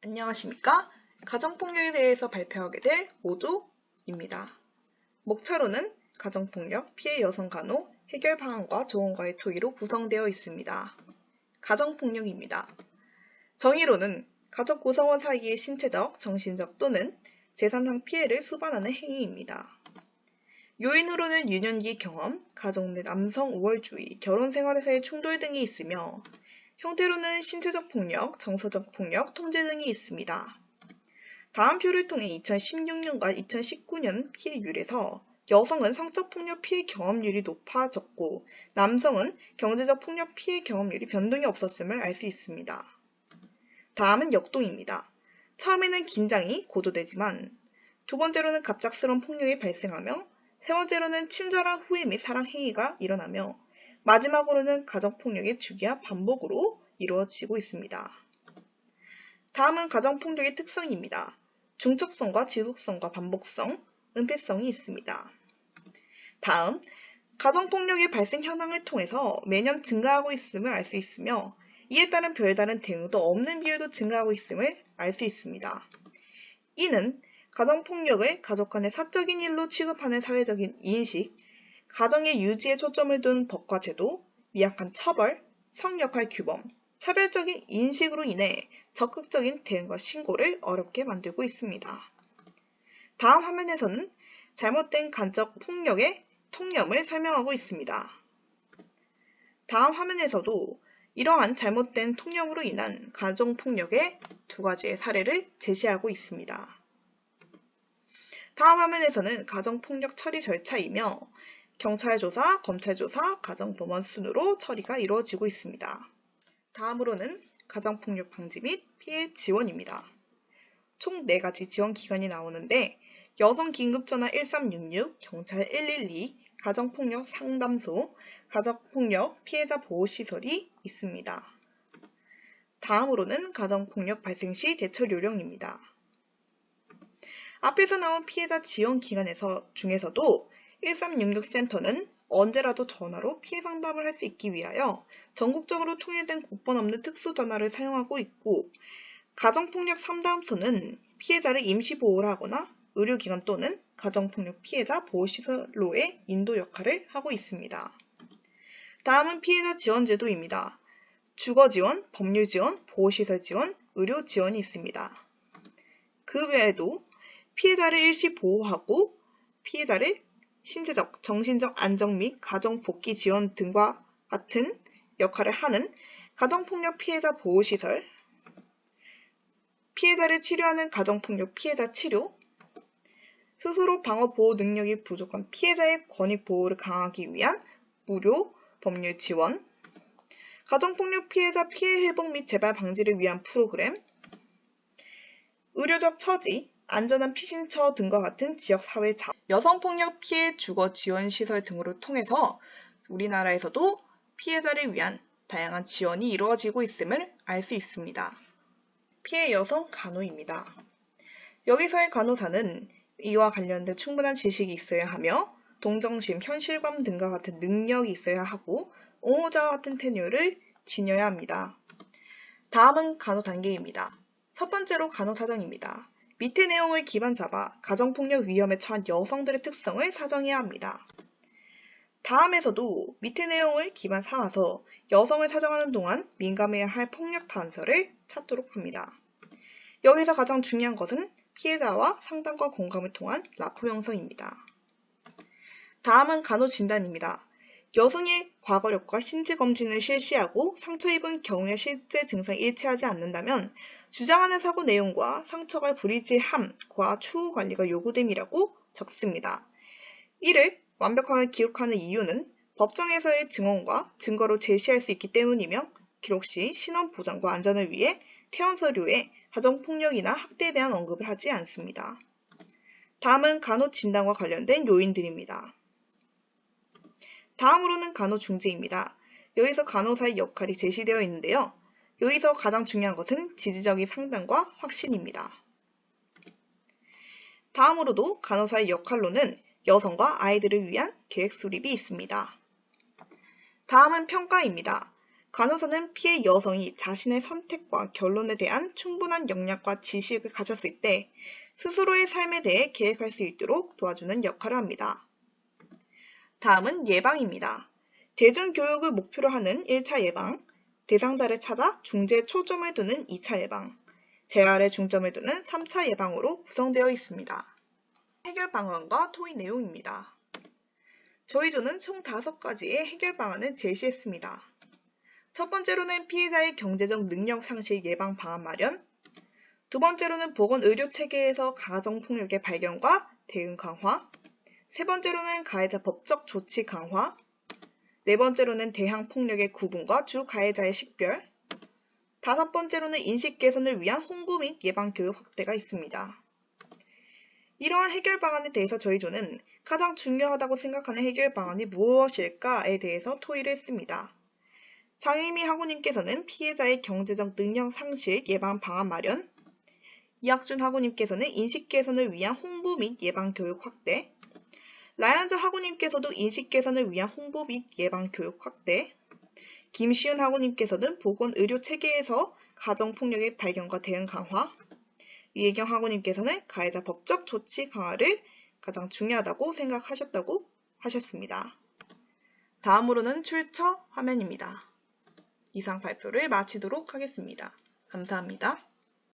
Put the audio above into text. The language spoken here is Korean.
안녕하십니까? 가정폭력에 대해서 발표하게 될 5조입니다. 목차로는 가정폭력, 피해 여성 간호, 해결 방안과 조언과의 토의로 구성되어 있습니다. 가정폭력입니다. 정의로는 가족 구성원 사이의 신체적, 정신적 또는 재산상 피해를 수반하는 행위입니다. 요인으로는 유년기 경험, 가족 내 남성 우월주의, 결혼 생활에서의 충돌 등이 있으며 형태로는 신체적 폭력, 정서적 폭력, 통제 등이 있습니다. 다음 표를 통해 2016년과 2019년 피해율에서 여성은 성적 폭력 피해 경험률이 높아졌고 남성은 경제적 폭력 피해 경험률이 변동이 없었음을 알 수 있습니다. 다음은 역동입니다. 처음에는 긴장이 고조되지만 두 번째로는 갑작스러운 폭력이 발생하며 세 번째로는 친절한 후회 및 사랑 행위가 일어나며 마지막으로는 가정폭력의 주기와 반복으로 이루어지고 있습니다. 다음은 가정폭력의 특성입니다. 중첩성과 지속성과 반복성, 은폐성이 있습니다. 다음, 가정폭력의 발생 현황을 통해서 매년 증가하고 있음을 알 수 있으며 이에 따른 별다른 대응도 없는 비율도 증가하고 있음을 알 수 있습니다. 이는 가정폭력을 가족 간의 사적인 일로 취급하는 사회적인 인식, 가정의 유지에 초점을 둔 법과 제도, 미약한 처벌, 성역할 규범, 차별적인 인식으로 인해 적극적인 대응과 신고를 어렵게 만들고 있습니다. 다음 화면에서는 잘못된 간접 폭력의 통념을 설명하고 있습니다. 다음 화면에서도 이러한 잘못된 통념으로 인한 가정폭력의 두 가지의 사례를 제시하고 있습니다. 다음 화면에서는 가정폭력 처리 절차이며 경찰 조사, 검찰 조사, 가정법원 순으로 처리가 이루어지고 있습니다. 다음으로는 가정폭력 방지 및 피해 지원입니다. 총 4가지 지원 기관이 나오는데 여성긴급전화 1366, 경찰 112, 가정폭력 상담소, 가정폭력 피해자 보호시설이 있습니다. 다음으로는 가정폭력 발생 시 대처 요령입니다. 앞에서 나온 피해자 지원 기관 중에서도 1366 센터는 언제라도 전화로 피해 상담을 할 수 있기 위하여 전국적으로 통일된 국번 없는 특수전화를 사용하고 있고 가정폭력 상담소는 피해자를 임시보호를 하거나 의료기관 또는 가정폭력 피해자 보호시설로의 인도 역할을 하고 있습니다. 다음은 피해자 지원 제도입니다. 주거지원, 법률지원, 보호시설 지원, 의료지원이 있습니다. 그 외에도 피해자를 일시 보호하고 피해자를 신체적, 정신적 안정 및 가정 복귀 지원 등과 같은 역할을 하는 가정폭력 피해자 보호시설, 피해자를 치료하는 가정폭력 피해자 치료, 스스로 방어 보호 능력이 부족한 피해자의 권익 보호를 강화하기 위한 무료 법률 지원, 가정폭력 피해자 피해 회복 및 재발 방지를 위한 프로그램, 의료적 처지, 안전한 피신처 등과 같은 지역사회 자원, 여성폭력 피해 주거 지원 시설 등으로 통해서 우리나라에서도 피해자를 위한 다양한 지원이 이루어지고 있음을 알 수 있습니다. 피해 여성 간호입니다. 여기서의 간호사는 이와 관련된 충분한 지식이 있어야 하며 동정심, 현실감 등과 같은 능력이 있어야 하고 옹호자와 같은 테뉴를 지녀야 합니다. 다음은 간호 단계입니다. 첫 번째로 간호 사정입니다. 밑의 내용을 기반 잡아 가정폭력 위험에 처한 여성들의 특성을 사정해야 합니다. 다음에서도 밑의 내용을 기반 삼아서 여성을 사정하는 동안 민감해야 할 폭력 단서를 찾도록 합니다. 여기서 가장 중요한 것은 피해자와 상담과 공감을 통한 라포 형성입니다. 다음은 간호 진단입니다. 여성의 과거력과 신체 검진을 실시하고 상처 입은 경우의 실제 증상이 일치하지 않는다면 주장하는 사고 내용과 상처가 불일치함과 추후 관리가 요구됨이라고 적습니다. 이를 완벽하게 기록하는 이유는 법정에서의 증언과 증거로 제시할 수 있기 때문이며 기록 시 신원 보장과 안전을 위해 퇴원 서류에 가정폭력이나 학대에 대한 언급을 하지 않습니다. 다음은 간호 진단과 관련된 요인들입니다. 다음으로는 간호 중재입니다. 여기서 간호사의 역할이 제시되어 있는데요. 여기서 가장 중요한 것은 지지적인 상담과 확신입니다. 다음으로도 간호사의 역할로는 여성과 아이들을 위한 계획 수립이 있습니다. 다음은 평가입니다. 간호사는 피해 여성이 자신의 선택과 결론에 대한 충분한 역량과 지식을 가졌을 때 스스로의 삶에 대해 계획할 수 있도록 도와주는 역할을 합니다. 다음은 예방입니다. 대중교육을 목표로 하는 1차 예방, 대상자를 찾아 중재에 초점을 두는 2차 예방, 재활에 중점을 두는 3차 예방으로 구성되어 있습니다. 해결 방안과 토의 내용입니다. 저희 조는 총 5가지의 해결 방안을 제시했습니다. 첫 번째로는 피해자의 경제적 능력 상실 예방 방안 마련, 두 번째로는 보건의료체계에서 가정폭력의 발견과 대응 강화, 세 번째로는 가해자 법적 조치 강화, 네 번째로는 대항폭력의 구분과 주 가해자의 식별, 다섯 번째로는 인식 개선을 위한 홍보 및 예방 교육 확대가 있습니다. 이러한 해결 방안에 대해서 저희 조는 가장 중요하다고 생각하는 해결 방안이 무엇일까에 대해서 토의를 했습니다. 장혜미 학우님께서는 피해자의 경제적 능력 상실 예방 방안 마련, 이학준 학우님께서는 인식 개선을 위한 홍보 및 예방 교육 확대, 라이언저 학우님께서도 인식 개선을 위한 홍보 및 예방 교육 확대, 김시윤 학우님께서는 보건의료체계에서 가정폭력의 발견과 대응 강화, 이혜경 학우님께서는 가해자 법적 조치 강화를 가장 중요하다고 생각하셨다고 하셨습니다. 다음으로는 출처 화면입니다. 이상 발표를 마치도록 하겠습니다. 감사합니다.